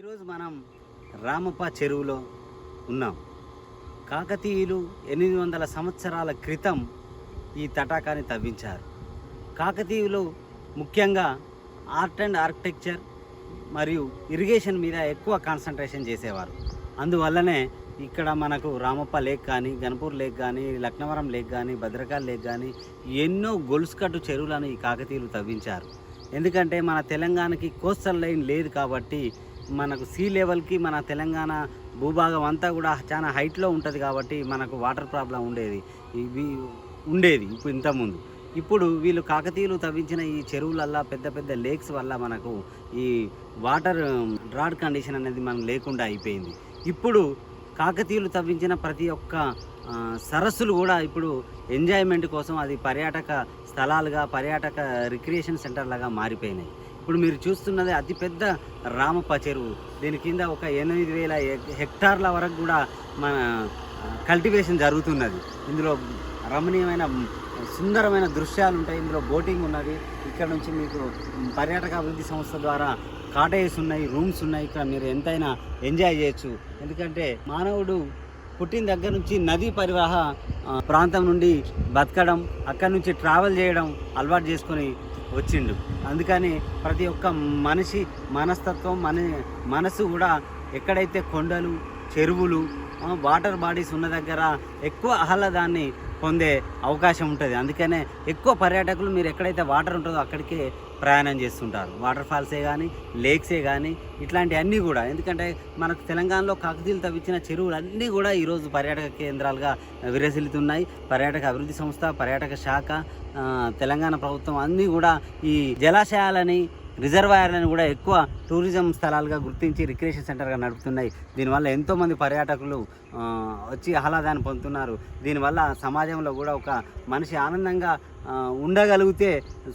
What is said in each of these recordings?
ఈరోజు మనం రామప్ప చెరువులో ఉన్నాం. కాకతీయులు 800 సంవత్సరాల క్రితం ఈ తటాకాన్ని తవ్వించారు. కాకతీయులు ముఖ్యంగా ఆర్ట్ అండ్ ఆర్కిటెక్చర్ మరియు ఇరిగేషన్ మీద ఎక్కువ కాన్సన్ట్రేషన్ చేసేవారు. అందువల్లనే ఇక్కడ మనకు రామప్ప లేక్ కానీ, గణపూర్ లేక్ కానీ, లక్నవరం లేక్ కానీ, భద్రకాళి లేక్ కానీ ఎన్నో గొలుసుకట్టు చెరువులను ఈ కాకతీయులు తవ్వించారు. ఎందుకంటే మన తెలంగాణకి కోస్టల్ లైన్ లేదు కాబట్టి మనకు సీ లెవెల్కి మన తెలంగాణ భూభాగం అంతా కూడా చాలా హైట్లో ఉంటుంది కాబట్టి మనకు వాటర్ ప్రాబ్లం ఉండేది ఇంతకుముందు. ఇప్పుడు వీళ్ళు కాకతీయులు తవ్వించిన ఈ చెరువులల్లా పెద్ద పెద్ద లేక్స్ వల్ల మనకు ఈ వాటర్ డ్రాట్ కండిషన్ అనేది మనకు లేకుండా అయిపోయింది. ఇప్పుడు కాకతీయులు తవ్వించిన ప్రతి ఒక్క సరస్సులు కూడా ఇప్పుడు ఎంజాయ్మెంట్ కోసం అది పర్యాటక స్థలాలుగా, పర్యాటక రిక్రియేషన్ సెంటర్లుగా మారిపోయినాయి. ఇప్పుడు మీరు చూస్తున్నది అతిపెద్ద రామప్ప చెరువు. దీని కింద ఒక 8,000 హెక్టార్ల వరకు కూడా మన కల్టివేషన్ జరుగుతున్నది. ఇందులో రమణీయమైన సుందరమైన దృశ్యాలు ఉంటాయి. ఇందులో బోటింగ్ ఉన్నది. ఇక్కడ నుంచి మీకు పర్యాటక అభివృద్ధి సంస్థ ద్వారా కాటేజెస్ ఉన్నాయి, రూమ్స్ ఉన్నాయి. ఇక్కడ మీరు ఎంతైనా ఎంజాయ్ చేయొచ్చు. ఎందుకంటే మానవుడు పుట్టిన దగ్గర నుంచి నదీ పరివాహ ప్రాంతం నుండి బతకడం, అక్కడి నుంచి ట్రావెల్ చేయడం అలవాటు చేసుకొని వచ్చిండు. అందుకని ప్రతి ఒక్క మనిషి మనస్తత్వం, మనసు కూడా ఎక్కడైతే కొండలు, చెరువులు, వాటర్ బాడీస్ ఉన్న దగ్గర ఎక్కువ ఆహ్లాదాన్ని పొందే అవకాశం ఉంటుంది. అందుకనే ఎక్కువ పర్యాటకులు మీరు ఎక్కడైతే వాటర్ ఉంటుందో అక్కడికే ప్రయాణం చేస్తుంటారు. వాటర్ ఫాల్సే కానీ, లేక్సే కానీ, ఇట్లాంటివన్నీ కూడా. ఎందుకంటే మనకు తెలంగాణలో కాకతీయులు తవ్వించిన చెరువులు అన్నీ కూడా ఈరోజు పర్యాటక కేంద్రాలుగా విరసిల్లుతున్నాయి. పర్యాటక అభివృద్ధి సంస్థ, పర్యాటక శాఖ, తెలంగాణ ప్రభుత్వం అన్నీ కూడా ఈ జలాశయాలని, రిజర్వాయర్లను కూడా ఎక్కువ టూరిజం స్థలాలుగా గుర్తించి రిక్రియేషన్ సెంటర్గా నడుపుతున్నాయి. దీనివల్ల ఎంతోమంది పర్యాటకులు వచ్చి ఆహ్లాదాన్ని పొందుతున్నారు. దీనివల్ల సమాజంలో కూడా ఒక మనిషి ఆనందంగా ఉండగలిగితే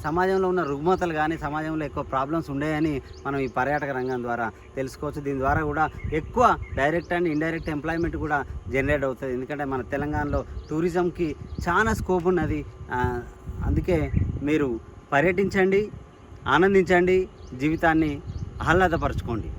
సమాజంలో ఉన్న రుగ్మతలు కానీ, సమాజంలో ఎక్కువ ప్రాబ్లమ్స్ ఉండేయని మనం ఈ పర్యాటక రంగం ద్వారా తెలుసుకోవచ్చు. దీని ద్వారా కూడా ఎక్కువ డైరెక్ట్ అండ్ ఇండైరెక్ట్ ఎంప్లాయ్మెంట్ కూడా జనరేట్ అవుతుంది. ఎందుకంటే మన తెలంగాణలో టూరిజంకి చాలా స్కోప్ ఉన్నది. అందుకే మీరు పర్యటించండి, ఆనందించండి, జీవితాన్ని ఆహ్లాదపరచుకోండి.